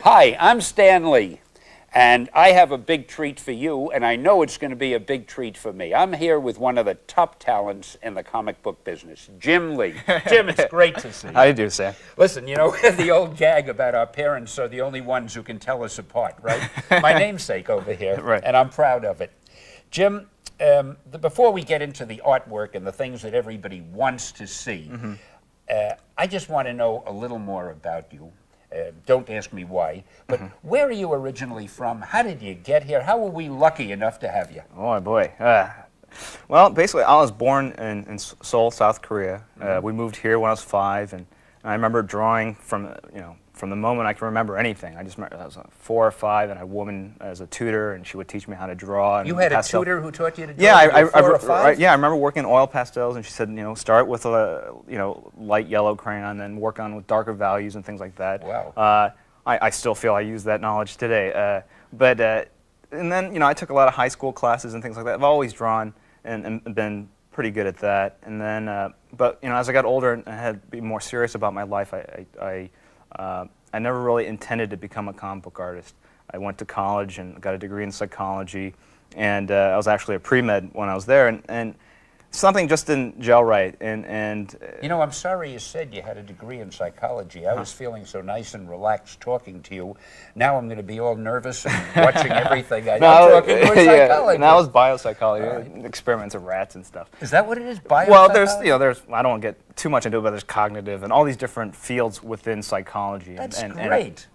Hi, I'm Stanley, and I have a big treat for you, and I know it's going to be a big treat for me. I'm here with one of the top talents in the comic book business, Jim Lee. Jim, it's great to see you. How do you do, Sam? Listen, you know, the old gag about our parents are the only ones who can tell us apart, right? My namesake over here, Right. And I'm proud of it. Jim, before we get into the artwork and the things that everybody wants to see, I just want to know a little more about you. Don't ask me why, but where are you originally from? How did you get here? How were we lucky enough to have you? Oh, boy. Well, basically, I was born in Seoul, South Korea. We moved here when I was 5, and I remember drawing from the moment I can remember anything. I just remember I was 4 or 5, and I had a woman as a tutor, and she would teach me how to draw. And you had a tutor who taught you to draw? Yeah, 4 or 5? Yeah, I remember working in oil pastels, and she said, start with a light yellow crayon, then work on with darker values and things like that. Wow. I still feel I use that knowledge today. And then I took a lot of high school classes and things like that. I've always drawn and been pretty good at that. And then, as I got older and I had to be more serious about my life, I never really intended to become a comic book artist. I went to college and got a degree in psychology, and I was actually a pre-med when I was there, and something just didn't gel right. And I'm sorry you said you had a degree in psychology. I was feeling so nice and relaxed talking to you. Now I'm going to be all nervous and watching everything. I'm talking about psychology. That was biopsychology, experiments of rats and stuff. Is that what it is? Biopsychology? Well, there's I don't want to get too much into it, but there's cognitive and all these different fields within psychology. That's great.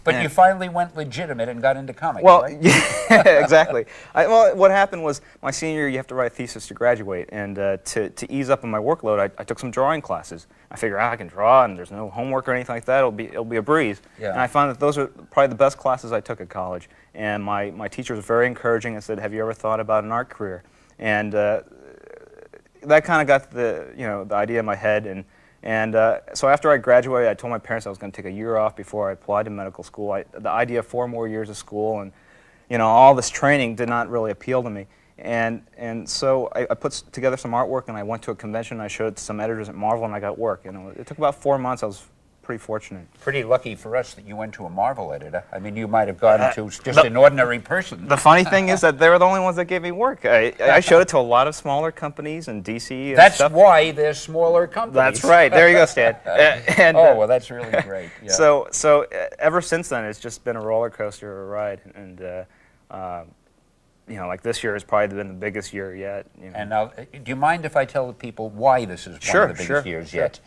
But you finally went legitimate and got into comics, well, right? Yeah, exactly. What happened was my senior year, you have to write a thesis to graduate, and to ease up on my workload, I took some drawing classes. I figured I can draw, and there's no homework or anything like that. It'll be a breeze. Yeah. And I found that those are probably the best classes I took at college. And my teacher was very encouraging and said, "Have you ever thought about an art career?" And that kind of got the idea in my head. And so after I graduated, I told my parents I was going to take a year off before I applied to medical school. The idea of 4 more years of school and all this training did not really appeal to me. And so I put together some artwork, and I went to a convention. I showed it to some editors at Marvel, and I got work. It took about 4 months. I was pretty fortunate. Pretty lucky for us that you went to a Marvel editor. I mean, you might have gone to just an ordinary person. The funny thing is that they were the only ones that gave me work. I showed it to a lot of smaller companies in DC and That's stuff. why they're smaller companies. That's right. There you go, Stan. Well, that's really great. Yeah. So ever since then, it's just been a roller coaster of a ride. And like this year has probably been the biggest year yet. And now, do you mind if I tell the people why this is one of the biggest years yet?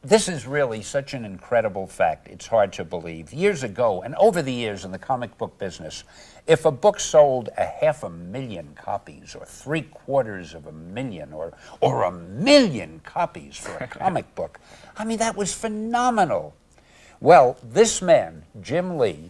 This is really such an incredible fact. It's hard to believe. Years ago, and over the years in the comic book business, if a book sold 500,000 copies, or 750,000, or 1,000,000 copies for a comic book, I mean, that was phenomenal. Well, this man, Jim Lee,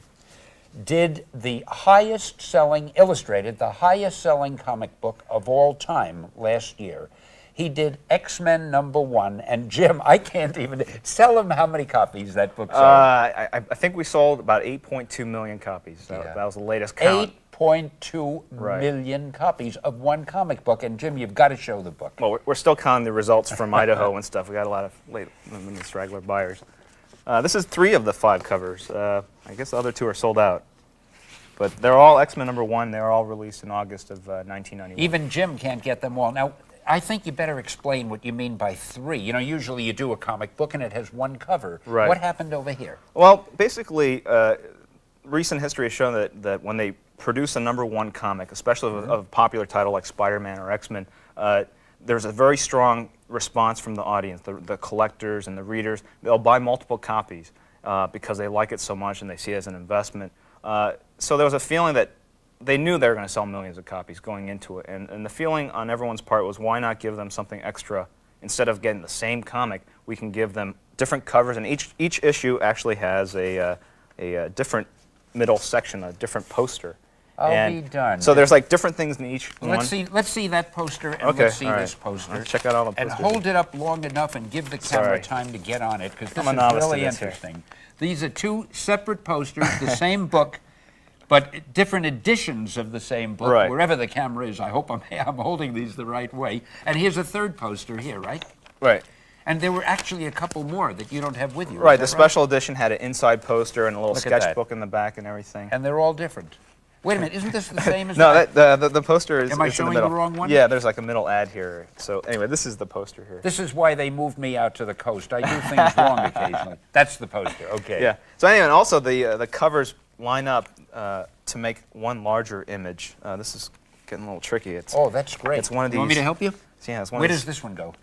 did the highest-selling, illustrated the highest-selling comic book of all time last year. He did X-Men #1, and Jim, I can't even tell him how many copies that book sold. I think we sold about 8.2 million copies. That was the latest count. 8.2 million copies of one comic book, and Jim, you've got to show the book. Well, we're still counting the results from Idaho and stuff. We got a lot of late straggler buyers. This is 3 of the 5 covers. I guess the other 2 are sold out. But they're all X-Men #1. They were all released in August of 1991. Even Jim can't get them all. Now, I think you better explain what you mean by 3. Usually you do a comic book and it has 1 cover. Right. What happened over here? Well, basically, recent history has shown that when they produce a #1 comic, especially of a popular title like Spider-Man or X-Men, there's a very strong response from the audience, the collectors and the readers. They'll buy multiple copies because they like it so much and they see it as an investment. So there was a feeling that they knew they were going to sell millions of copies going into it, and the feeling on everyone's part was, why not give them something extra? Instead of getting the same comic, we can give them different covers, and each issue actually has a different middle section, a different poster. I'll be done. So there's like different things in each one. Let's see that poster, and let's see this poster. Let's check out all the posters. And hold it up long enough and give the camera time to get on it, because this is really interesting. These are 2 separate posters, the same book, but different editions of the same book, wherever the camera is. I hope I'm holding these the right way. And here's a 3rd poster here, right? Right. And there were actually a couple more that you don't have with you. Right, the special edition had an inside poster and a little sketchbook in the back and everything. And they're all different. Wait a minute, isn't this the same as No, the poster is Am I in showing the middle. the wrong one? Yeah, there's like a middle ad here. So anyway, this is the poster here. This is why they moved me out to the coast. I do things wrong occasionally. That's the poster, okay. Yeah. So anyway, and also the covers line up to make one larger image. This is getting a little tricky. Oh, that's great. It's one of these. You want me to help you? Yeah, it's one Where of does this one go?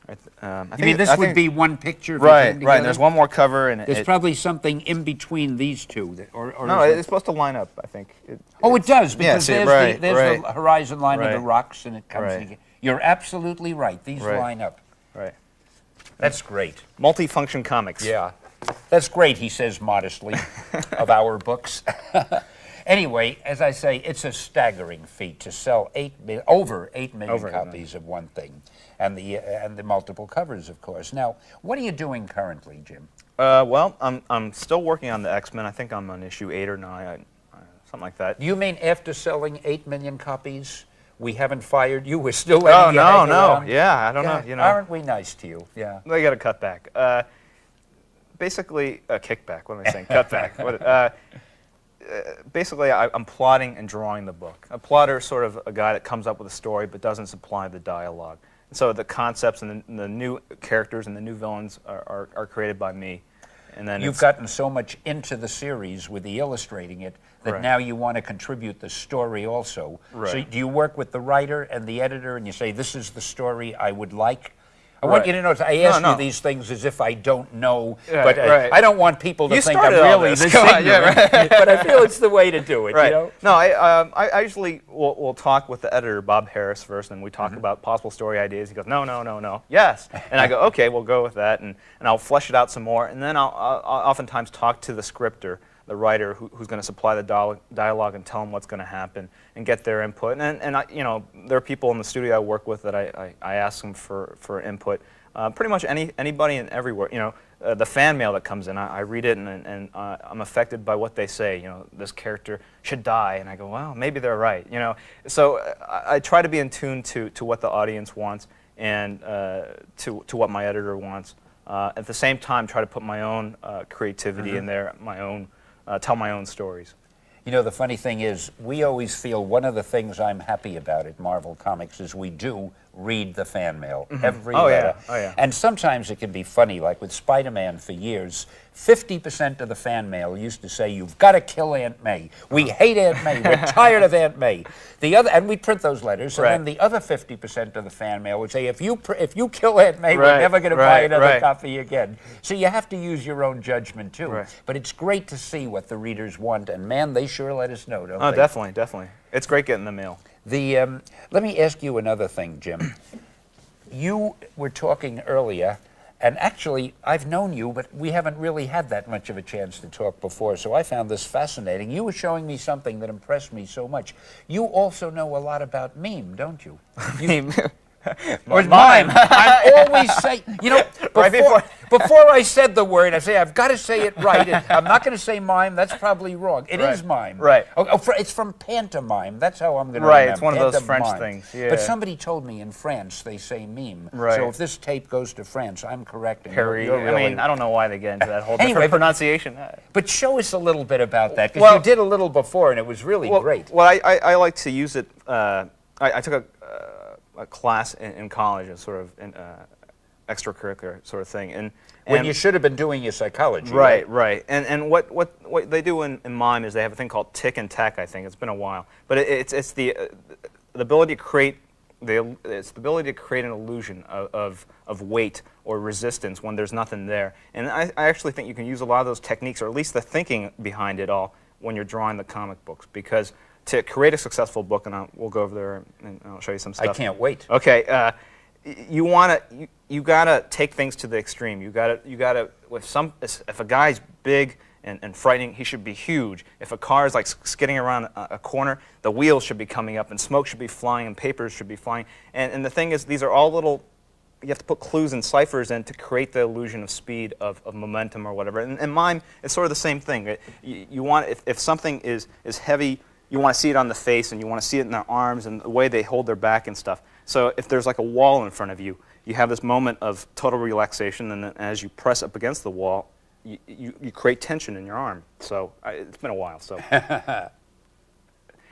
I you mean this would be one picture? Right, right. And there's one more cover, and there's probably something in between these two. Or no, it's supposed to line up. I think. It does because there's the horizon line of the rocks, and it comes together. You're absolutely right. These line up. Right. That's great. Multifunction comics. Yeah, that's great. He says modestly of our books. Anyway, as I say, it's a staggering feat to sell over 8 million copies of one thing, and the multiple covers, of course. Now, what are you doing currently, Jim? Well, I'm still working on the X-Men. I think I'm on issue 8 or 9, something like that. You mean after selling 8 million copies, we haven't fired you? We're still letting you hang around? Yeah, I don't know. You know, aren't we nice to you? Yeah. They got to cut back. Basically, a kickback. What am I saying? Cut back. Basically, I'm plotting and drawing the book. A plotter is sort of a guy that comes up with a story but doesn't supply the dialogue. And so the concepts and the new characters and the new villains are created by me. And then you've gotten so much into the series with the illustrating it that now you want to contribute the story also. Right. So do you work with the writer and the editor and you say, this is the story I would like? I want you to know, I ask you these things as if I don't know, but I don't want people to think I'm really this ignorant, but I feel it's the way to do it, you know? No, I usually will talk with the editor, Bob Harris, first, and we talk about possible story ideas. He goes, no, yes. And I go, okay, we'll go with that, and I'll flesh it out some more, and then I'll oftentimes talk to the scripter, the writer who's going to supply the dialogue and tell them what's going to happen and get their input. And I, you know, there are people in the studio I work with that I ask them for input. Pretty much anybody and everywhere. You know, the fan mail that comes in, I read it and I'm affected by what they say. You know, this character should die, and I go, well, maybe they're right. You know, so I try to be in tune to what the audience wants and to what my editor wants. At the same time, try to put my own creativity in there, my own. Tell my own stories. You know, the funny thing is, we always feel one of the things I'm happy about at Marvel Comics is we do read the fan mail, every letter. Oh, yeah. And sometimes it can be funny, like with Spider-Man for years, 50% of the fan mail used to say, you've got to kill Aunt May. We hate Aunt May. We're tired of Aunt May. And we'd print those letters, and then the other 50% of the fan mail would say, if you kill Aunt May, we're never going to buy another copy again. So you have to use your own judgment, too. But it's great to see what the readers want, and man, they sure let us know, don't they? Oh, definitely, definitely. It's great getting the mail. Let me ask you another thing, Jim. You were talking earlier, and actually, I've known you, but we haven't really had that much of a chance to talk before, so I found this fascinating. You were showing me something that impressed me so much. You also know a lot about meme, don't you? Meme? Or mime. I'm always saying, you know, before I said the word, I say, I've got to say it right. I'm not going to say mime. That's probably wrong. It is mime. Right. It's from pantomime. That's how I'm going to remember. Right, it's one of those French things. Yeah. But somebody told me in France they say meme. Right. So if this tape goes to France, I'm correct. Harry, I mean, I don't know why they get into that whole different pronunciation. But show us a little bit about that, because you did a little before, and it was really great. Well, I like to use it. I took a class in college, a sort of extracurricular sort of thing, and when you should have been doing your psychology. Right. And what they do in mime is they have a thing called tick and tack. I think it's been a while, but it's the ability to create an illusion of weight or resistance when there's nothing there. And I actually think you can use a lot of those techniques, or at least the thinking behind it all, when you're drawing the comic books, because to create a successful book, and we'll go over there and I'll show you some stuff. I can't wait. Okay, you gotta take things to the extreme. You gotta if a guy's big and frightening, he should be huge. If a car is like skidding around a corner, the wheels should be coming up and smoke should be flying and papers should be flying. And the thing is, these are all little. You have to put clues and ciphers in to create the illusion of speed, of momentum, or whatever. And mime, it's sort of the same thing. You want if something is heavy, you want to see it on the face, and you want to see it in their arms and the way they hold their back and stuff. So if there's like a wall in front of you, you have this moment of total relaxation, and then as you press up against the wall, you create tension in your arm. So it's been a while. So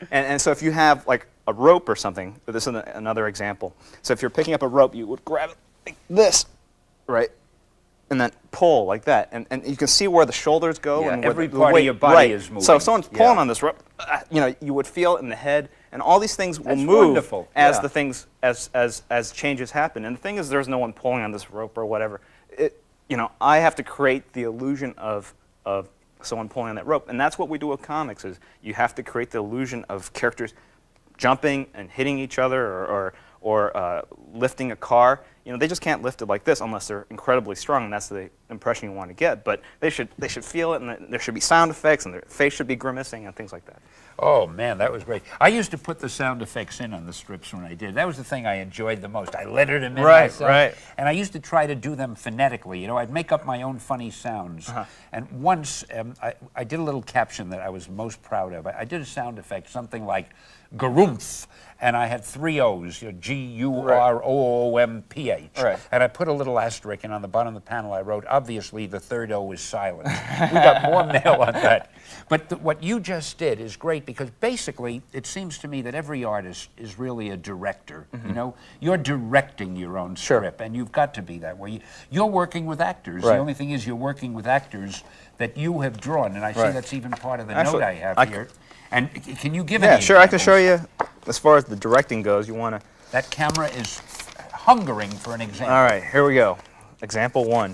and so if you have like a rope or something, this is another example. So if you're picking up a rope, you would grab it like this, right? And then pull like that, and you can see where the shoulders go, and every part of your body is moving. So if someone's pulling on this rope, you would feel it in the head, and all these things will move as the things as changes happen. And the thing is, there's no one pulling on this rope or whatever. I have to create the illusion of someone pulling on that rope, and that's what we do with comics. Is you have to create the illusion of characters jumping and hitting each other, or lifting a car. They just can't lift it like this unless they're incredibly strong, and that's the impression you want to get. But they should feel it, and there should be sound effects, and their face should be grimacing, and things like that. Oh, man, that was great. I used to put the sound effects in on the strips when I did. That was the thing I enjoyed the most. I lettered them in myself. Right. And I used to try to do them phonetically. I'd make up my own funny sounds. And once, I did a little caption that I was most proud of. I did a sound effect, something like Garumph, and I had 3 O's, G-U-R-O-O-M-P-H. Right. And I put a little asterisk, and on the bottom of the panel I wrote, obviously the 3rd O is silent. We got more mail on that. But what you just did is great, because basically it seems to me that every artist is really a director. You're directing your own strip, and you've got to be that way. You're working with actors. The only thing is you're working with actors that you have drawn, and I see that's even part of the note I have here. And can you give any examples? I can show you. As far as the directing goes, you want to... That camera is hungering for an example. All right, here we go. Example 1.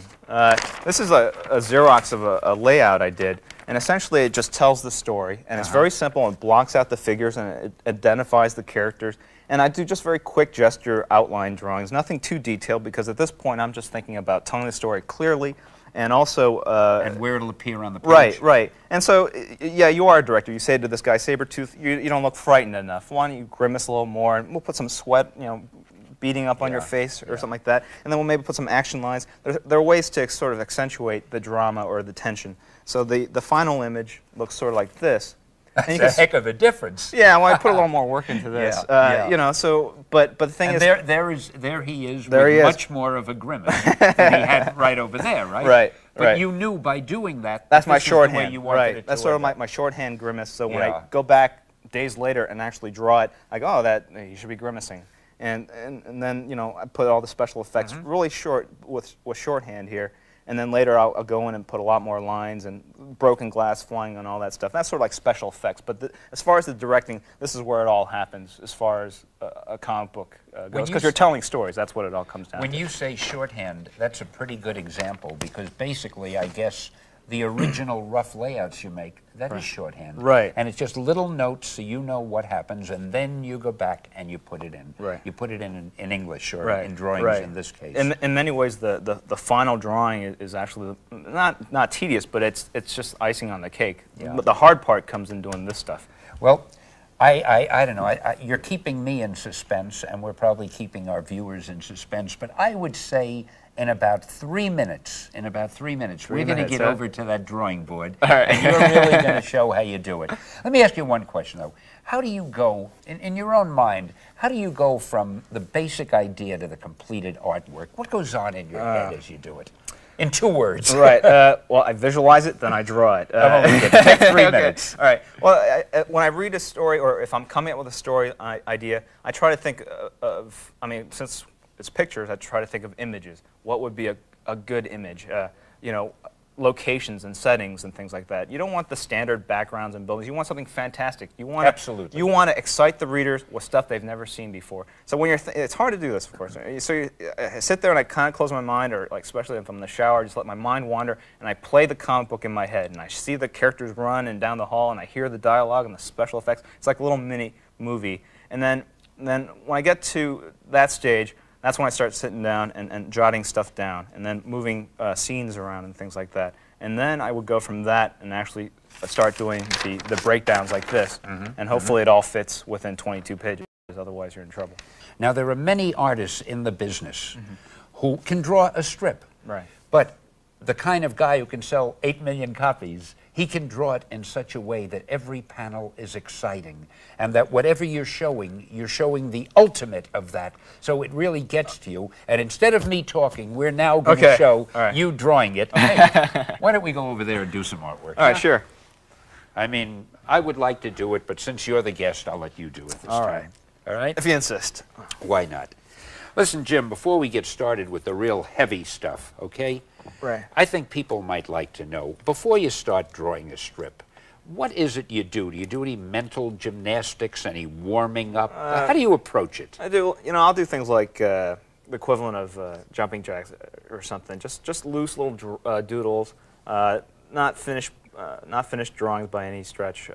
This is a Xerox of a layout I did, and essentially it just tells the story, and it's very simple. It blocks out the figures, and it identifies the characters. And I do just very quick gesture outline drawings, nothing too detailed, because at this point I'm just thinking about telling the story clearly, and also... and where it'll appear on the page. Right. And so, yeah, you are a director. You say to this guy, Sabretooth, you don't look frightened enough. Why don't you grimace a little more, and we'll put some sweat, beating up on your face or something like that, and then we'll maybe put some action lines. There are ways to sort of accentuate the drama or the tension. So the final image looks sort of like this. That's a heck of a difference. Yeah, well, I put a little more work into this. So, but the thing is... There he is with much more of a grimace than he had right over there, right? But you knew by doing that, that's my shorthand. You wanted it to that's sort of my shorthand grimace, so when I go back days later and actually draw it, I go, you should be grimacing. And then, I put all the special effects really short with shorthand here. And then later I'll go in and put a lot more lines and broken glass flying and all that stuff. That's sort of like special effects. But as far as the directing, this is where it all happens as far as a comic book goes. Because you're telling stories. That's what it all comes down to. When you say shorthand, that's a pretty good example, because basically, I guess, the original rough layouts you make, that is shorthand. Right. And it's just little notes so you know what happens, and then you go back and you put it in. Right. You put it in English or in drawings in this case. In many ways, the final drawing is actually not tedious, but it's just icing on the cake. But the hard part comes in doing this stuff. Well, I don't know. You're keeping me in suspense, and we're probably keeping our viewers in suspense. But I would say in about 3 minutes, we're going to get over to that drawing board, and you're really going to show how you do it. Let me ask you one question, though. How do you go, in your own mind, how do you go from the basic idea to the completed artwork? What goes on in your head as you do it? In 2 words. Right. Well, I visualize it, then I draw it. Take 3 minutes. All right. Well, when I read a story, or if I'm coming up with a story idea, I try to think of, since it's pictures, I try to think of images. What would be a good image? Locations and settings and things like that. You don't want the standard backgrounds and buildings. You want something fantastic. You want Absolutely. You want to excite the readers with stuff they've never seen before. So when it's hard to do this, of course. So I sit there and I kind of close my mind, or especially if I'm in the shower, I just let my mind wander, and I play the comic book in my head, and I see the characters run and down the hall, and I hear the dialogue and the special effects. It's like a little mini movie. And then when I get to that stage, that's when I start sitting down and jotting stuff down, and then moving scenes around and things like that. And then I would go from that and actually start doing the breakdowns like this, and hopefully it all fits within 22 pages, otherwise you're in trouble. Now, there are many artists in the business who can draw a strip. Right. But the kind of guy who can sell 8 million copies, he can draw it in such a way that every panel is exciting, and that whatever you're showing the ultimate of that. So it really gets to you. And instead of me talking, we're now going to show you drawing it. Okay. Why don't we go over there and do some artwork? All right, sure. I mean, I would like to do it, but since you're the guest, I'll let you do it this time. All right? If you insist. Why not? Listen, Jim, before we get started with the real heavy stuff, okay? Right. I think people might like to know, before you start drawing a strip, what is it you do? Do you do any mental gymnastics, any warming up? How do you approach it? I do, I'll do things like the equivalent of jumping jacks or something. Just loose little doodles, not finished drawings by any stretch.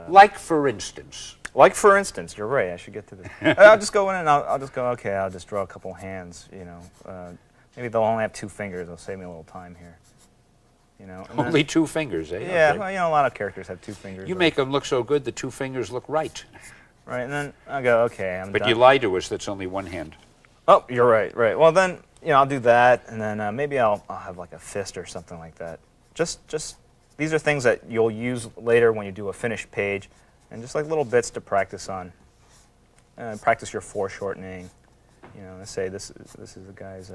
Like, for instance? Like, for instance, you're right. I should get to this. I'll just go in and I'll just go, okay, I'll just draw a couple hands, maybe they'll only have 2 fingers. It'll save me a little time here. Only 2 fingers, eh? Yeah, okay. Well, a lot of characters have 2 fingers. You make them look so good, the 2 fingers look right. Right, and then I'll go, okay, I'm done. But you lie to us, that's only 1 hand. Oh, you're right, right. Well, then, I'll do that, and then maybe I'll have like a fist or something like that. Just these are things that you'll use later when you do a finished page, and just like little bits to practice on. Practice your foreshortening. Let's say this is the guy's.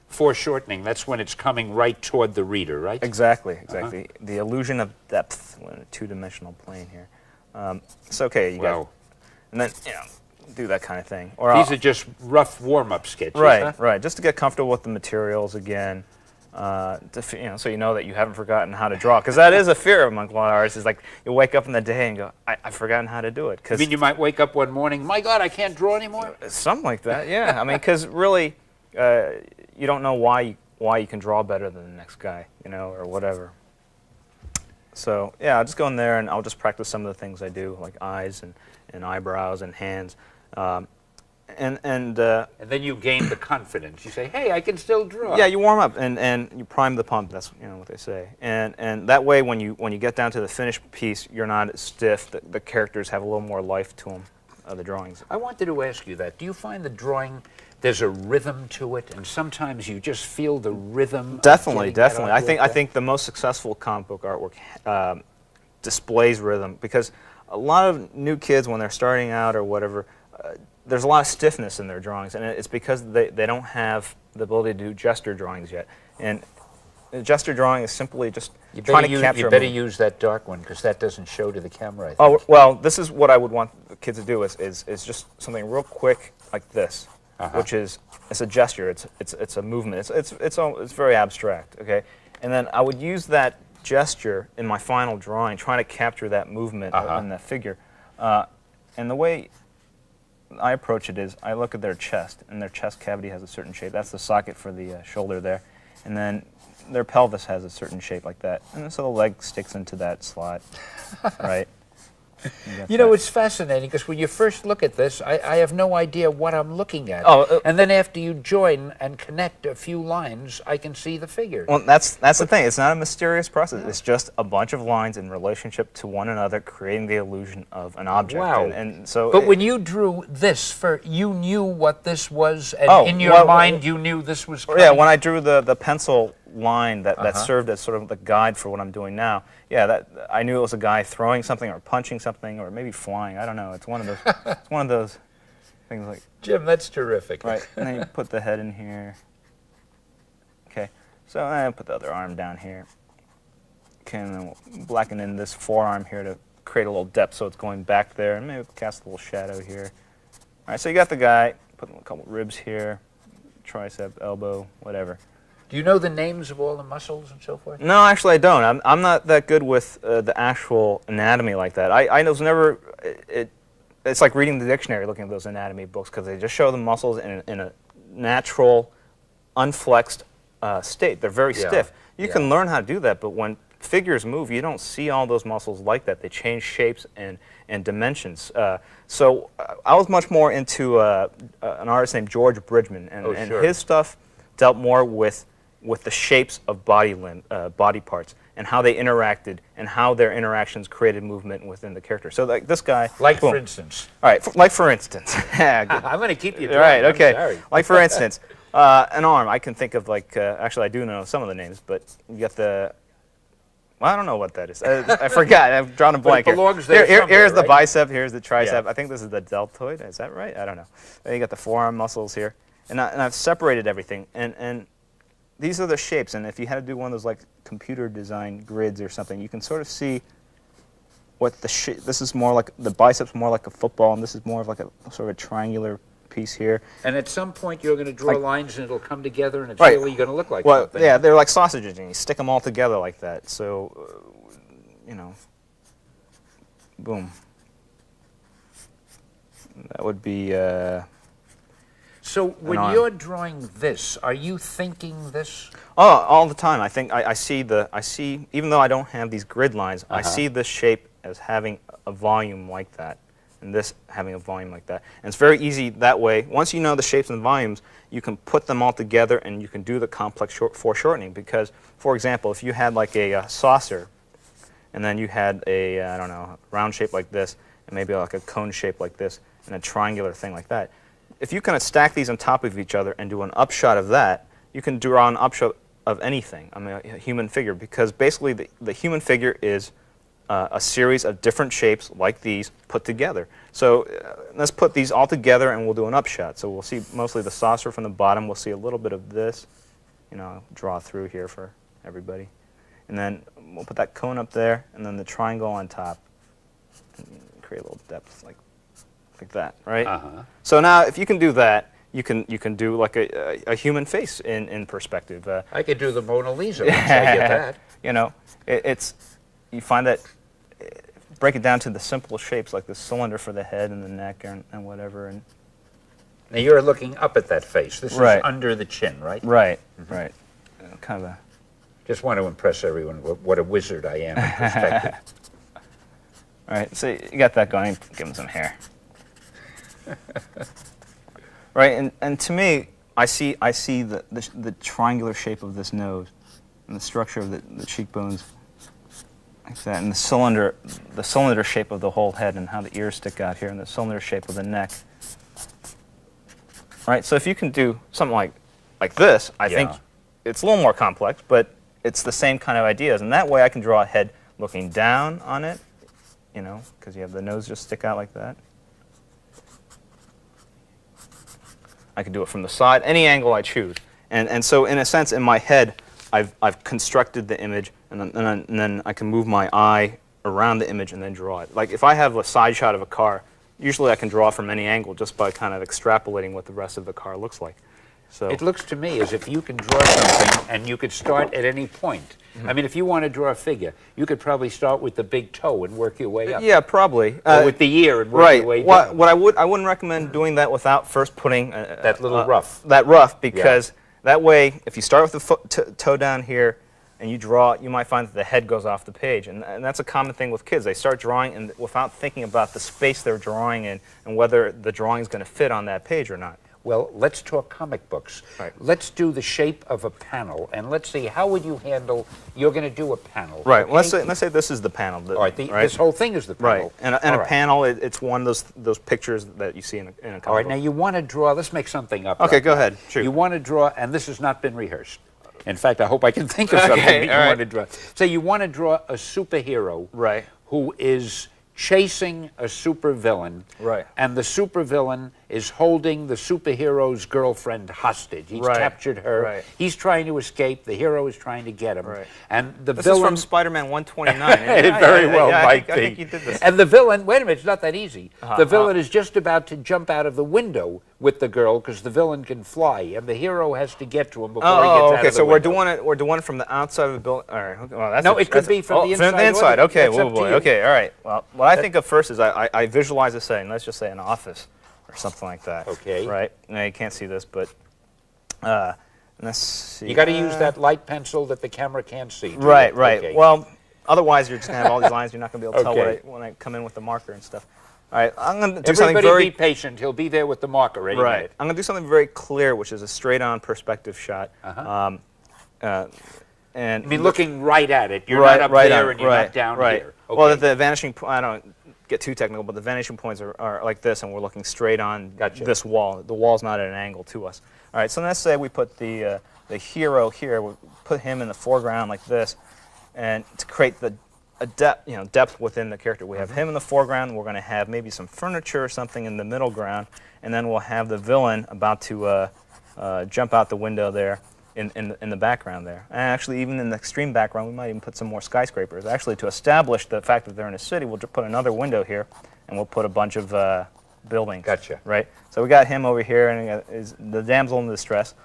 Foreshortening. That's when it's coming right toward the reader, right? Exactly. The illusion of depth in a 2-dimensional plane here. It's okay. You got, and then do that kind of thing. Or these are just rough warm-up sketches. Right, huh? right. Just to get comfortable with the materials again. So you know that you haven't forgotten how to draw, because that is a fear among a lot of artists. Is like you wake up in the day and go, I've forgotten how to do it. I mean, you might wake up one morning, my God, I can't draw anymore. Something like that, yeah. I mean, because really, you don't know why you can draw better than the next guy, or whatever. So yeah, I'll just go in there and I'll just practice some of the things I do, like eyes and eyebrows and hands. And then you gain the confidence. You say, hey, I can still draw. Yeah, you warm up and you prime the pump. That's what they say. And that way, when you get down to the finished piece, you're not as stiff. The characters have a little more life to them, the drawings. I wanted to ask you that. Do you find the drawing, there's a rhythm to it, and sometimes you just feel the rhythm? Definitely. I think the most successful comic book artwork displays rhythm, because a lot of new kids, when they're starting out or whatever, there's a lot of stiffness in their drawings, and it's because they don't have the ability to do gesture drawings yet. And gesture drawing is simply just trying to capture. You better use that dark one, because that doesn't show to the camera, I think. Oh, well, this is what I would want the kids to do, is just something real quick like this, which is, it's a gesture, it's a movement, it's very abstract, okay? And then I would use that gesture in my final drawing, trying to capture that movement in that figure. And the way I approach it is, I look at their chest, and their chest cavity has a certain shape. That's the socket for the shoulder there. And then their pelvis has a certain shape like that. And so the leg sticks into that slot, right? It's fascinating, because when you first look at this, I have no idea what I'm looking at. And then after you join and connect a few lines, I can see the figure. Well, that's the thing. It's not a mysterious process. It's just a bunch of lines in relationship to one another, creating the illusion of an object. Wow. And so, but when you drew this, you knew what this was, and in your mind you knew this was coming? Yeah, when I drew the pencil line that served as sort of the guide for what I'm doing now, yeah, I knew it was a guy throwing something or punching something or maybe flying. I don't know. It's one of those. It's one of those things like. Jim, that's terrific. Right, and then you put the head in here. Okay, so I put the other arm down here. Okay, and then we'll blacken in this forearm here to create a little depth, so it's going back there, and maybe cast a little shadow here. All right, so you got the guy. Put a couple ribs here, tricep, elbow, whatever. Do you know the names of all the muscles and so forth? No, actually I don't. I'm not that good with the actual anatomy like that. I was never, it's like reading the dictionary looking at those anatomy books, because they just show the muscles in a natural, unflexed state. They're very stiff. You can learn how to do that, but when figures move, you don't see all those muscles like that. They change shapes and dimensions. So I was much more into an artist named George Bridgman, and his stuff dealt more with the shapes of body parts and how they interacted and how their interactions created movement within the character. So like this guy, like boom. for instance. All right, like for instance. I'm going to keep you drawing. Right, okay. Like for instance, An arm. I can think of like. Actually, I do know some of the names, but you got the. Well, I don't know what that is. I forgot. I've drawn a blank. But it belongs there Here's the right? bicep. Here's the tricep. Yeah. I think this is the deltoid. Is that right? I don't know. Then you got the forearm muscles here, and I've separated everything. And these are the shapes. And if you had to do one of those like computer design grids or something, you can sort of see what the shape. This is more like the biceps, more like a football, and this is more of like a sort of a triangular piece here. And at some point you're going to draw lines and it'll come together and it's right. really going to look like well, something. yeah, they're like sausages and you stick them all together like that. So, you know, boom. That would be... so when you're drawing this, are you thinking this? Oh, all the time. I think I see, even though I don't have these grid lines, I see this shape as having a volume like that. And this having a volume like that. And it's very easy that way. Once you know the shapes and volumes, you can put them all together and you can do the complex foreshortening. Because, for example, if you had like a saucer, and then you had a, I don't know, round shape like this, and maybe like a cone shape like this, and a triangular thing like that, if you kind of stack these on top of each other and do an upshot of that, you can draw an upshot of anything, I mean, a human figure, because basically the human figure is a series of different shapes like these put together. So let's put these all together and we'll do an upshot. So we'll see mostly the saucer from the bottom. We'll see a little bit of this. You know, I'll draw through here for everybody. And then we'll put that cone up there and then the triangle on top. And create a little depth like that, right? So now if you can do that, you can do like a human face in perspective. I could do the Mona Lisa once I get that. You know, you find that break it down to the simplest shapes like the cylinder for the head and the neck and whatever. And now you're looking up at that face. This right. is under the chin, right? Right, right. Kind of a... Just want to impress everyone what a wizard I am in perspective. All right, so you got that going. Give him some hair. Right, and to me, I see the triangular shape of this nose and the structure of the cheekbones like that, and the cylinder shape of the whole head and how the ears stick out here and the cylinder shape of the neck. Right, so if you can do something like this, I think it's a little more complex, but it's the same kind of ideas. And that way I can draw a head looking down on it, you know, because you have the nose just stick out like that. I can do it from the side, any angle I choose. And so in a sense, in my head, I've constructed the image, and then I can move my eye around the image and then draw it. Like if I have a side shot of a car, usually I can draw from any angle just by kind of extrapolating what the rest of the car looks like. So it looks to me as if you can draw something and you could start at any point. I mean, if you want to draw a figure, you could probably start with the big toe and work your way up. Yeah, probably. Or with the ear and work your way down. What I wouldn't recommend doing that without first putting that little rough. That rough, because that way, if you start with the toe down here and you draw, you might find that the head goes off the page. And that's a common thing with kids. They start drawing and without thinking about the space they're drawing in and whether the drawing is going to fit on that page or not. Well, let's talk comic books. Right. Let's do the shape of a panel, and let's see, how would you handle, you're going to do a panel. Right, okay? well, let's say this is the panel. All right, this whole thing is the panel. Right, and a panel, it's one of those pictures that you see in a comic All right, book. now you want to draw, let's make something up. Okay, right go now. ahead, shoot. You want to draw, and this has not been rehearsed. In fact, I hope I can think of something that you want to draw. So you want to draw a superhero who is chasing a supervillain, and the supervillain is holding the superhero's girlfriend hostage. He's captured her. He's trying to escape. The hero is trying to get him. And the this villain is from Spider-Man 129. It very well might be. I think you did this. And the villain, wait a minute, it's not that easy. The villain is just about to jump out of the window with the girl because the villain can fly, and the hero has to get to him before he gets out of the window. Okay, so we're doing it from the outside of the building. All right. Well, that's no, it could be from the inside. From the inside. Okay. Oh, boy. Okay. All right. Well, what I think of first is I visualize a setting. Let's just say an office or something like that. Okay. Right. Now you can't see this, but let's see. You got to use that light pencil that the camera can't see. Right. Okay. Well, otherwise you're just gonna have all these lines. You're not gonna be able to tell when I come in with the marker and stuff. All right, I'm going to do something very... Everybody be patient. He'll be there with the marker any minute. I'm going to do something very clear, which is a straight-on perspective shot. And I mean, looking right at it. You're not up there and you're not down here. Okay. Well, the vanishing point, get too technical, but the vanishing points are like this, and we're looking straight on this wall. The wall's not at an angle to us. All right, so let's say we put the hero here. We put him in the foreground like this, and to create a depth within the character. We have him in the foreground. We're going to have maybe some furniture or something in the middle ground, and then we'll have the villain about to jump out the window there in the background there. And actually, even in the extreme background, we might even put some more skyscrapers. Actually, to establish the fact that they're in a city, we'll just put another window here, and we'll put a bunch of buildings. Gotcha. Right? So we got him over here, and is the damsel in distress.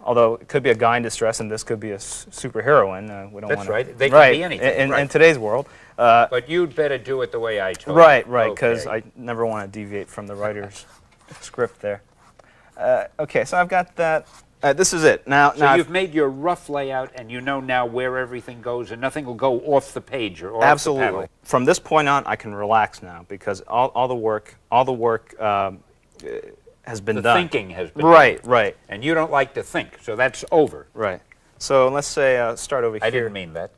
Although it could be a guy in distress, and this could be a superheroine. We don't That's wanna, right. They can be anything. In today's world. But you'd better do it the way I told you. Right, because I never want to deviate from the writer's script there. Okay, so I've got that. This is it. Now you've made your rough layout, and you know now where everything goes, and nothing will go off the page or off the panel. From this point on, I can relax now because all the work has been done. The thinking has been done. Right. And you don't like to think, so that's over. Right. So let's say start over here. I didn't mean that.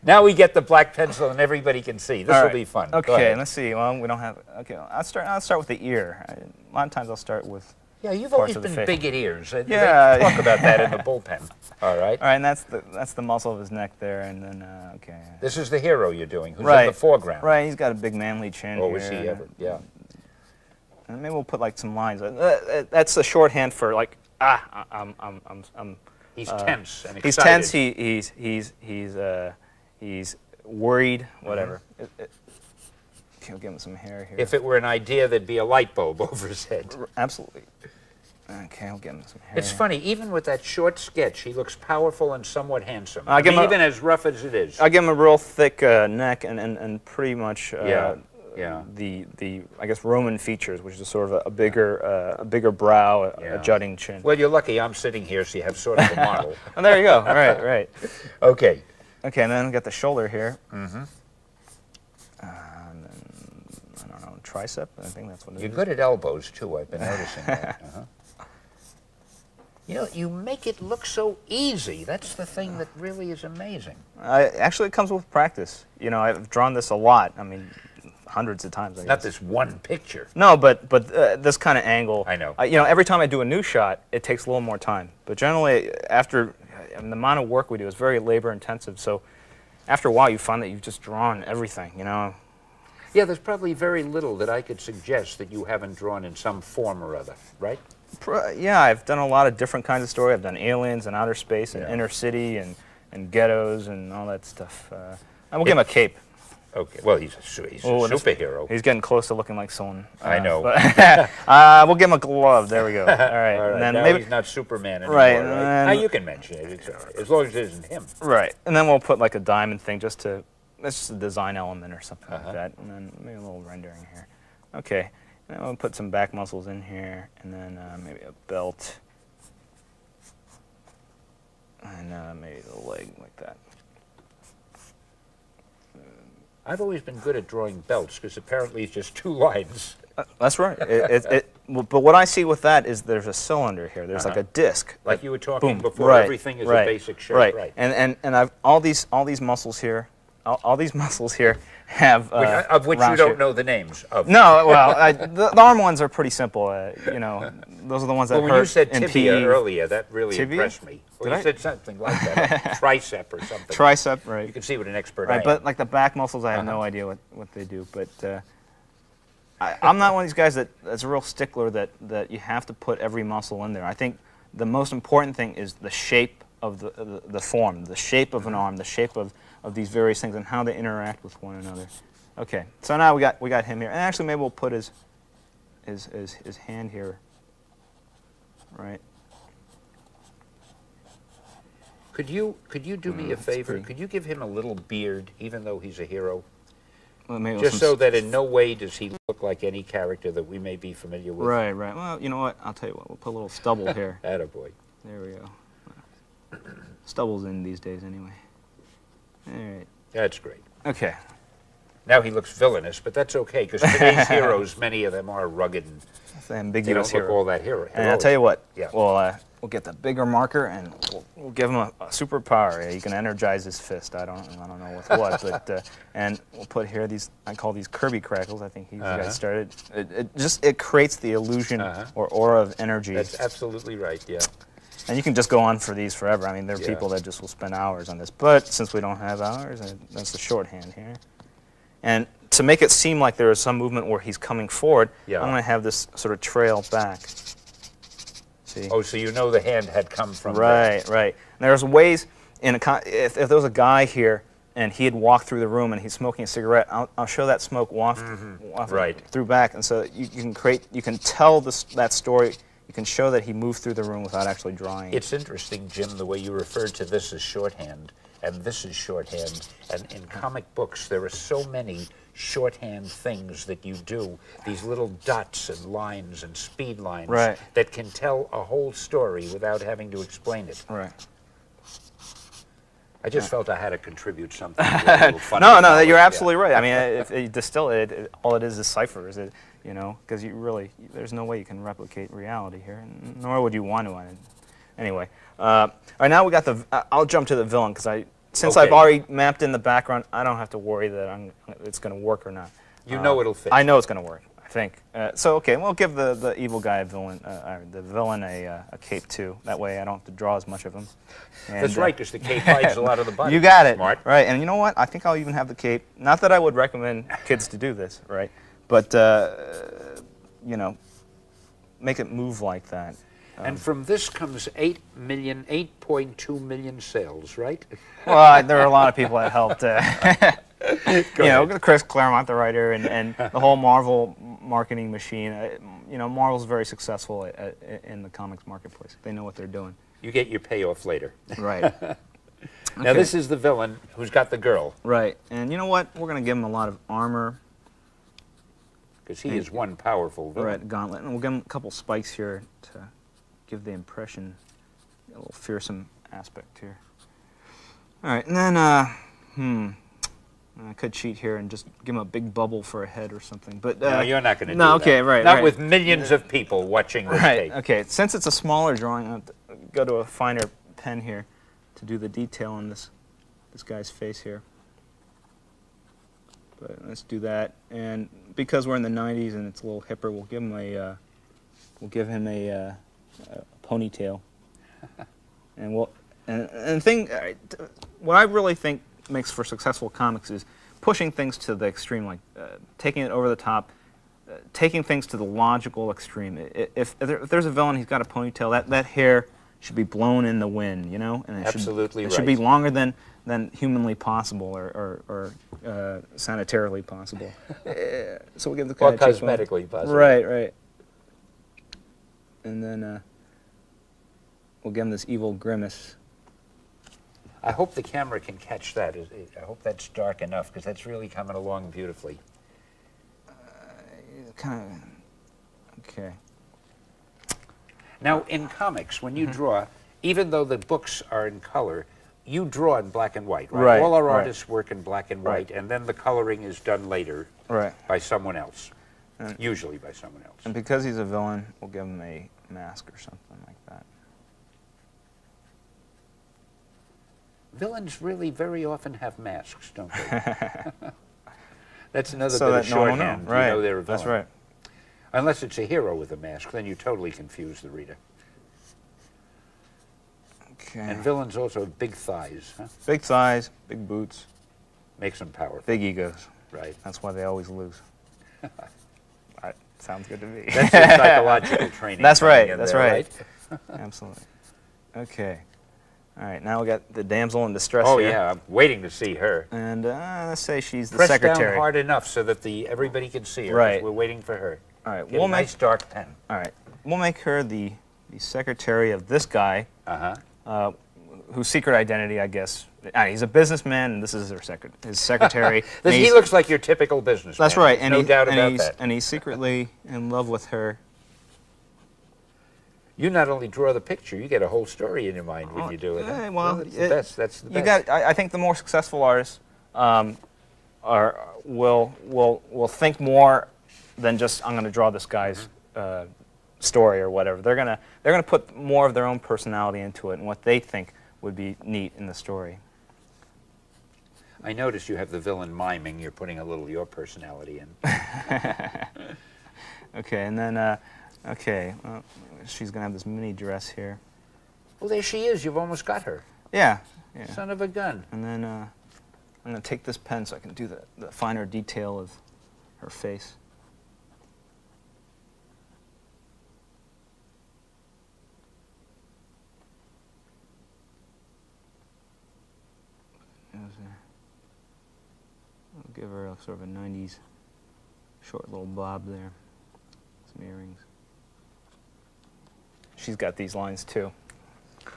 Now we get the black pencil and everybody can see. This will be fun. Okay, let's see. Well, we don't have. Okay, I'll start with the ear. A lot of times I'll start with. Yeah, you've always been big at ears. Yeah. They talk about that in the bullpen. All right. All right, and that's the muscle of his neck there, and then okay. This is the hero you're doing, who's in the foreground. Right. He's got a big manly chin. Oh, is he ever? Yeah. And maybe we'll put like some lines. That's a shorthand for like I'm. He's tense and excited. He's tense. He's worried. Whatever. Okay, we'll give him some hair here. If it were an idea, there'd be a light bulb over his head. Absolutely. Okay, I'll give him some hair. It's funny, even with that short sketch, he looks powerful and somewhat handsome. Even as rough as it is. I give him a real thick neck and pretty much the I guess Roman features, which is sort of a bigger brow, a jutting chin. Well, you're lucky I'm sitting here, so you have sort of a model. Oh, there you go. Right. Okay. Okay, and then we got the shoulder here. Mm-hmm. And then, I don't know, tricep. I think that's what it is. You're good at elbows too. I've been noticing that. You know, you make it look so easy. That's the thing that really is amazing. Actually, it comes with practice. You know, I've drawn this a lot. I mean, hundreds of times. I guess. Not this one picture. No, but this kind of angle. I know. You know, every time I do a new shot, it takes a little more time. But generally, after the amount of work we do is very labor intensive. So after a while, you find that you've just drawn everything. You know. Yeah, there's probably very little that I could suggest that you haven't drawn in some form or other, right? Yeah, I've done a lot of different kinds of story. I've done aliens and outer space and inner city and ghettos and all that stuff. And we'll give him a cape. Okay. Well, he's a superhero. He's getting close to looking like someone. I know. We'll give him a glove. There we go. All right. All right. And then now maybe he's not Superman anymore. Right. Now you can mention it. It's all right, as long as it isn't him. Right. And then we'll put like a diamond thing that's just a design element or something like that. And then maybe a little rendering here. Okay. And then we'll put some back muscles in here, and then maybe a belt, and maybe the leg like that. I've always been good at drawing belts because apparently it's just two lines. That's right. But what I see with that is there's a cylinder here. There's like a disc. Like you were talking before. Everything is a basic shape. Right. And I've all these muscles here. All these muscles here have of which you don't know the names of. No, well, the arm ones are pretty simple. You know, those are the ones that hurt. When you said tibia earlier, that really impressed me. Well, you said something like that, tricep or something. Tricep, right? You can see what an expert I am. But like the back muscles, I have no idea what they do. But I'm not one of these guys that's a real stickler that you have to put every muscle in there. I think the most important thing is the shape of the form, the shape of an arm, the shape of these various things and how they interact with one another. Okay, so now we got him here, and actually maybe we'll put his hand here, right? Could you do me a favor? Could you give him a little beard, even though he's a hero? Well, just so that in no way does he look like any character that we may be familiar with. Right. Well, you know what? I'll tell you what. We'll put a little stubble here. Attaboy. There we go. Stubble's in these days anyway. All right. That's great. Okay. Now he looks villainous, but that's okay, because today's heroes, many of them are rugged and ambiguous they don't look all that hero. And I'll tell you what. Yeah. Well, we'll get the bigger marker and we'll give him a superpower. Yeah, you can energize his fist. I don't know with what, but and we'll put here these. I call these Kirby crackles. I think he got started. It creates the illusion or aura of energy. That's absolutely right. Yeah. And you can just go on for these forever. I mean, there are people that just will spend hours on this. But since we don't have hours, that's the shorthand here. And to make it seem like there is some movement where he's coming forward, I'm going to have this sort of trail back. See? Oh, so you know the hand had come from right, there. Right. And there's ways, if there was a guy here and he had walked through the room and he's smoking a cigarette, I'll show that smoke waft through back. And so you can tell that story. You can show that he moved through the room without actually drawing. It's interesting, Jim, the way you referred to this as shorthand, and this is shorthand. And in comic books, there are so many shorthand things that you do, these little dots and lines and speed lines that can tell a whole story without having to explain it. Right. I just felt I had to contribute something. No, you're absolutely right. I mean, if you distill it, all it is ciphers. You know, because there's no way you can replicate reality here, nor would you want to. Anyway, all right, now we got I'll jump to the villain because since I've already mapped in the background, I don't have to worry that it's going to work or not. You know it'll fit. I know it's going to work. I think. So okay, we'll give the evil guy the villain a cape too. That way I don't have to draw as much of him. And, that's right, because the cape hides a lot of the body. You got it. Smart. Right, and you know what? I think I'll even have the cape. Not that I would recommend kids to do this, right? But, you know, make it move like that. And from this comes 8.2 million sales, right? Well, there are a lot of people that helped. You know, Chris Claremont, the writer, and the whole Marvel marketing machine. You know, Marvel's very successful in the comics marketplace. They know what they're doing. You get your payoff later. Right. Now, this is the villain who's got the girl. Right. And you know what? We're going to give him a lot of armor. Because he is one powerful villain. Right, gauntlet. And we'll give him a couple spikes here to give the impression, a little fearsome aspect here. All right, and then, I could cheat here and just give him a big bubble for a head or something. But no, you're not going to do that. Okay, right. Not with millions of people watching this tape. Okay, since it's a smaller drawing, I'll go to a finer pen here to do the detail on this guy's face here. But let's do that, and because we're in the '90s and it's a little hipper, we'll give him a ponytail, and what I really think makes for successful comics is pushing things to the extreme, like taking it over the top, taking things to the logical extreme. If there's a villain, he's got a ponytail. That hair should be blown in the wind, you know, and it should be longer than humanly possible or sanitarily possible. So we give the guy cosmetically possible. Right. And then we'll give him this evil grimace. I hope the camera can catch that. I hope that's dark enough, because that's really coming along beautifully. Okay. Now, in comics, when you draw, even though the books are in color, you draw in black and white, right? All our artists work in black and white, and then the coloring is done later by someone else, usually by someone else. And because he's a villain, we'll give him a mask or something like that. Villains really very often have masks, don't they? That's another bit of shorthand. Right. You know they're a villain. That's right. Unless it's a hero with a mask, then you totally confuse the reader. Okay. And villains also have big thighs. Huh? Big thighs, big boots. Makes them powerful. Big egos. Right. That's why they always lose. Sounds good to me. That's your psychological training. That's right. That's there, right. Absolutely. Okay. All right. Now we got the damsel in distress here. Oh, here. yeah. I'm waiting to see her. And let's say she's the Press secretary. Down hard enough so that everybody can see her. Right. We're waiting for her. All right. We'll make nice dark pen. All right. We'll make her the secretary of this guy. Whose secret identity, I guess, he's a businessman, and this is his secretary. He looks like your typical businessman. That's right. And no doubt about that. And he's secretly in love with her. You not only draw the picture, you get a whole story in your mind when you do it. Well, that's the best. That's the best. I think the more successful artists will think more than just, I'm going to draw this guy's story or whatever. They're gonna put more of their own personality into it and what they think would be neat in the story. I notice you have the villain miming. You're putting a little of your personality in. Okay, and then okay, she's gonna have this mini dress here. Well, there she is. You've almost got her. Yeah. Son of a gun. And then I'm gonna take this pen so I can do the finer detail of her face. I'll give her sort of a 90s short little bob there. Some earrings. She's got these lines too.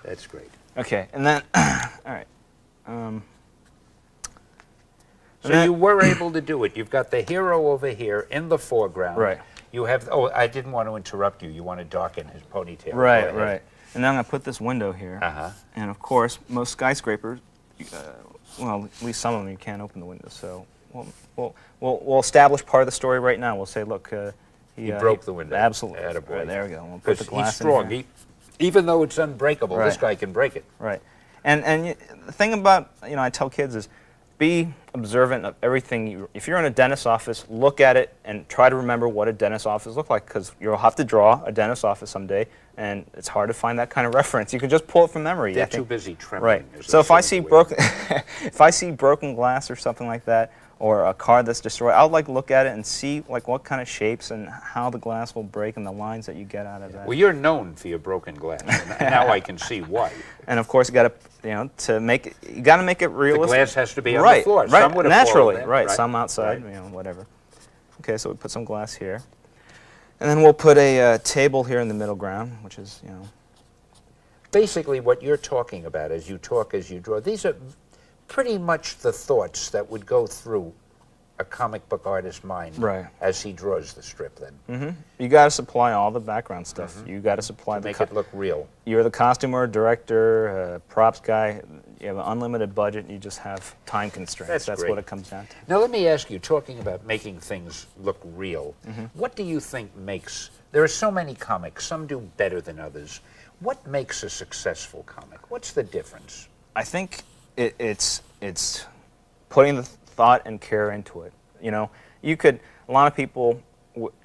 That's great. Okay, and then, all right. So you were able to do it. You've got the hero over here in the foreground. Right. You have, oh, I didn't want to interrupt you. You want to darken his ponytail. Right, right. And then I'm going to put this window here. Uh-huh. And of course, most skyscrapers, well, at least some of them, you can't open the windows. So we'll establish part of the story right now. We'll say, look, he broke the window. Absolutely. Right, there we go. We'll put the glass he's strong. in here. Even though it's unbreakable, this guy can break it. Right. And the thing about, I tell kids is be observant of everything. If you're in a dentist's office, look at it and try to remember what a dentist's office looks like, because you'll have to draw a dentist's office someday, and it's hard to find that kind of reference. You can just pull it from memory. They're too busy trembling. Right. So if I see broken glass or something like that, or a car that's destroyed, I'll look at it and see what kind of shapes and how the glass will break and the lines that you get out of that. Well, you're known for your broken glass, and now I can see why. And of course, you got to make it. You got to make it realistic. The glass has to be on the floor. Right. Some would have Naturally. fallen in, right. Some outside. Right. Whatever. Okay. So we put some glass here, and then we'll put a table here in the middle ground, which is Basically, what you're talking about as you talk, as you draw, these are pretty much the thoughts that would go through a comic book artist's mind as he draws the strip then. Mm-hmm. You got to supply all the background stuff. You got to supply make it look real. You're the costumer, director, props guy. You have an unlimited budget. You just have time constraints. That's what it comes down to. Now let me ask you, talking about making things look real, what do you think makes, there are so many comics, some do better than others. What makes a successful comic? What's the difference? I think it's putting the thought and care into it. A lot of people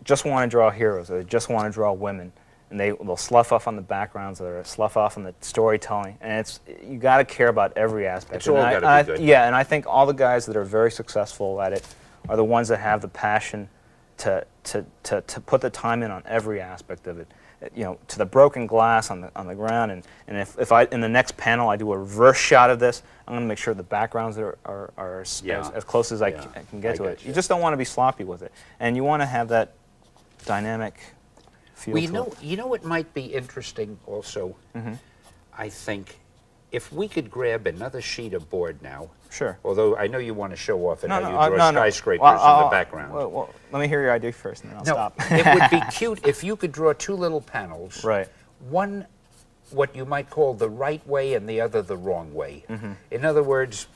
just want to draw heroes, or they just want to draw women, and they'll slough off on the backgrounds, or slough off on the storytelling, and you got to care about every aspect. It's all got to be good. Yeah, and I think all the guys that are very successful at it are the ones that have the passion to put the time in on every aspect of it. To the broken glass on the ground, and if I in the next panel I do a reverse shot of this, I'm going to make sure the backgrounds are as close as I can get to it. You just don't want to be sloppy with it, and you want to have that dynamic feel. Well, you know what might be interesting also. I think if we could grab another sheet of board now. Sure. Although I know you want to show off how you draw skyscrapers in the background. Well, let me hear your idea first, and then I'll stop. It would be cute if you could draw two little panels. Right. One, what you might call the right way, and the other the wrong way. In other words,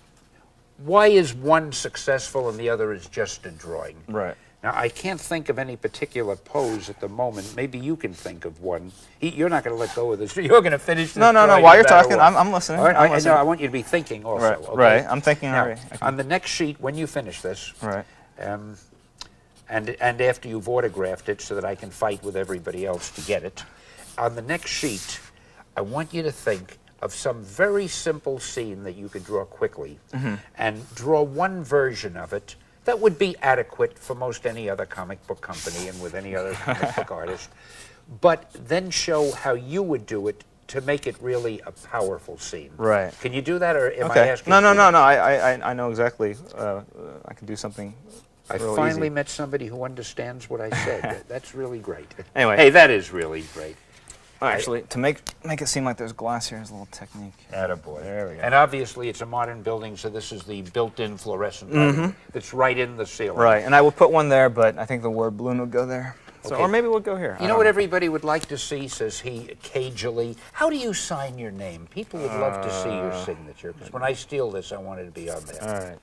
why is one successful and the other is just a drawing? Right. Now, I can't think of any particular pose at the moment. Maybe you can think of one. You're not going to let go of this. You're going to finish this. No. While you're talking, I'm listening. All right, I want you to be thinking also. Right. Okay? Right. I'm thinking now, already. On the next sheet, when you finish this, right, and after you've autographed it so that I can fight with everybody else to get it, on the next sheet, I want you to think of some very simple scene that you could draw quickly, and draw one version of it that would be adequate for most any other comic book company and with any other comic book artist, but then show how you would do it to make it really a powerful scene. Right. Can you do that, or am I asking? No. I know exactly. I can do something. I finally met somebody who understands what I said. That's really great. Anyway. Hey, that is really great. Actually, to make it seem like there's glass here is a little technique. Attaboy. There we go. And obviously it's a modern building, so this is the built-in fluorescent light that's right in the ceiling. Right, and I will put one there, but I think the word balloon would go there. So, or maybe we'll go here. You know what everybody would like to see, says he cagily? How do you sign your name? People would love to see your signature, because when I steal this, I want it to be on there. All right.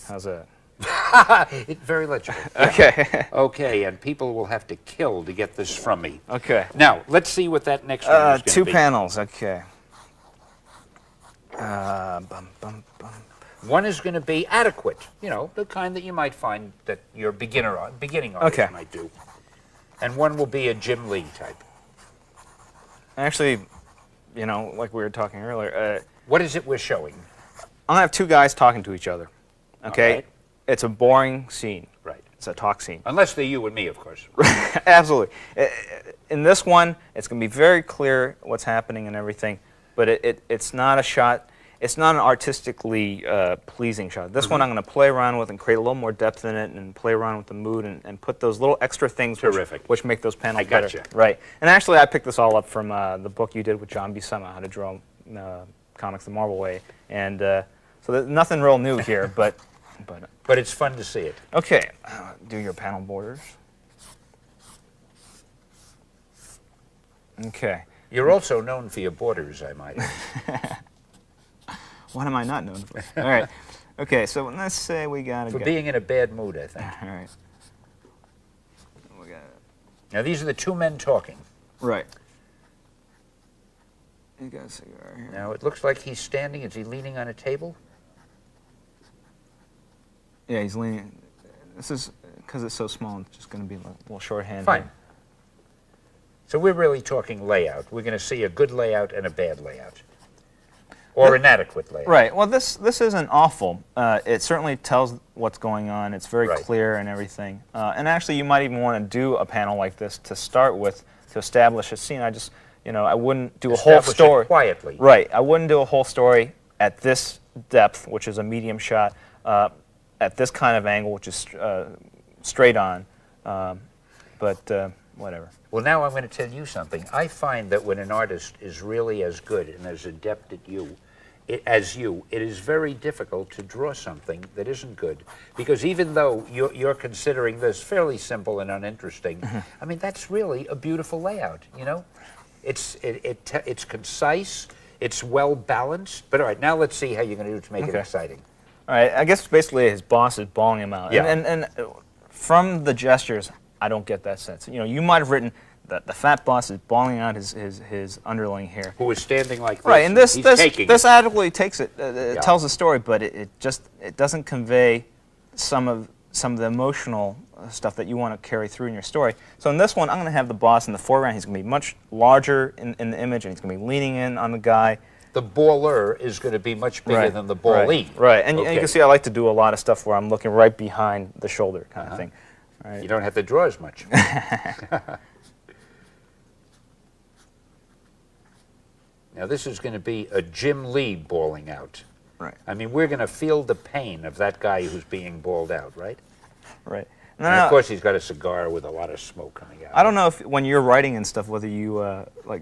How's that? It's very legible. Okay. Okay, and people will have to kill to get this from me. Okay. Now, let's see what that next one is going to be. 2 panels, okay. Bum, bum, bum. One is going to be adequate, you know, the kind that you might find that your beginning artist might do. And one will be a Jim Lee type. Actually, you know, like we were talking earlier. What is it we're showing? I'm going to have 2 guys talking to each other, okay? Right. It's a boring scene. Right. It's a talk scene. Unless they're you and me, of course. Absolutely. In this one, it's going to be very clear what's happening and everything, but it's not a shot. It's not an artistically pleasing shot. This one I'm going to play around with and create a little more depth in it and play around with the mood and put those little extra things which make those panels better. Gotcha. Right. And actually, I picked this all up from the book you did with John Buscema, How to Draw Comics the Marvel Way. And so there's nothing real new here, but it's fun to see it. Okay. Do your panel borders. Okay. You're also known for your borders, I might add. What am I not known for? All right. Okay, so let's say we got for being in a bad mood, I think. All right. Now, these are the 2 men talking. Right. You got a cigar here. Now, it looks like he's standing. Is he leaning on a table? Yeah, he's leaning. This is, because it's so small, it's just going to be a little shorthand. Fine. Here. So we're really talking layout. We're going to see a good layout and a bad layout. Or inadequate layout. Right. Well, this isn't awful. It certainly tells what's going on. It's very clear and everything. And actually, you might even want to do a panel like this to start with to establish a scene. I just, you know, I wouldn't do a whole story. It quietly. Right. I wouldn't do a whole story at this depth, which is a medium shot, at this kind of angle, which is straight on. But whatever. Well, now I'm going to tell you something. I find that when an artist is really as good and as adept as you, it is very difficult to draw something that isn't good. Because even though you're considering this fairly simple and uninteresting, I mean, that's really a beautiful layout, you know? It's concise, it's well balanced. But all right, now let's see how you're going to do to make it exciting. All right, I guess basically his boss is bawling him out. Yeah. And from the gestures, I don't get that sense. You know, you might have written that the fat boss is bawling out his underling here. Who is standing like this. Right, and this adequately takes it, tells the story, but it doesn't convey some of the emotional stuff that you want to carry through in your story. So in this one, I'm going to have the boss in the foreground. He's going to be much larger in the image, and he's going to be leaning in on the guy. The baller is going to be much bigger than the ballee. Right, and you can see I like to do a lot of stuff where I'm looking right behind the shoulder kind of thing. Right. You don't have to draw as much. Now, this is going to be a Jim Lee bawling out. Right. I mean, we're going to feel the pain of that guy who's being bawled out, right? Right. And of course, he's got a cigar with a lot of smoke coming out. I don't know if when you're writing and stuff, whether you like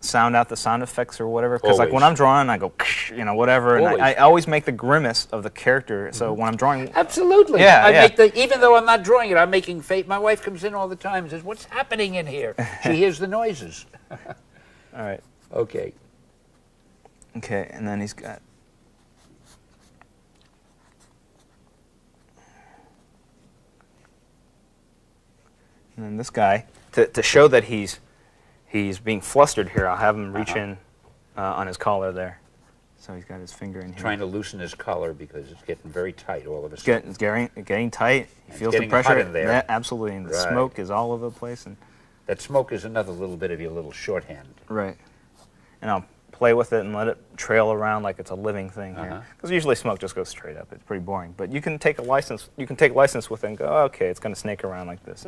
sound out the sound effects or whatever. Because like when I'm drawing, I go, you know, whatever, and I always make the grimace of the character. So when I'm drawing, absolutely, yeah, make even though I'm not drawing it, I'm making fate. My wife comes in all the time and says, "What's happening in here?" She hears the noises. All right. Okay. Okay, and then he's got. And then this guy, to show that he's being flustered here, I'll have him reach in on his collar there. So he's got his finger in here. Trying to loosen his collar because it's getting very tight all of a sudden. It's getting tight. He feels the pressure. Hot in there. Yeah, absolutely, and the smoke is all over the place. And that smoke is another little bit of your little shorthand. Right. And I'll play with it and let it trail around like it's a living thing here. Because usually smoke just goes straight up. It's pretty boring. But you can take a license. You can take license with it and go, oh, okay, it's going to snake around like this.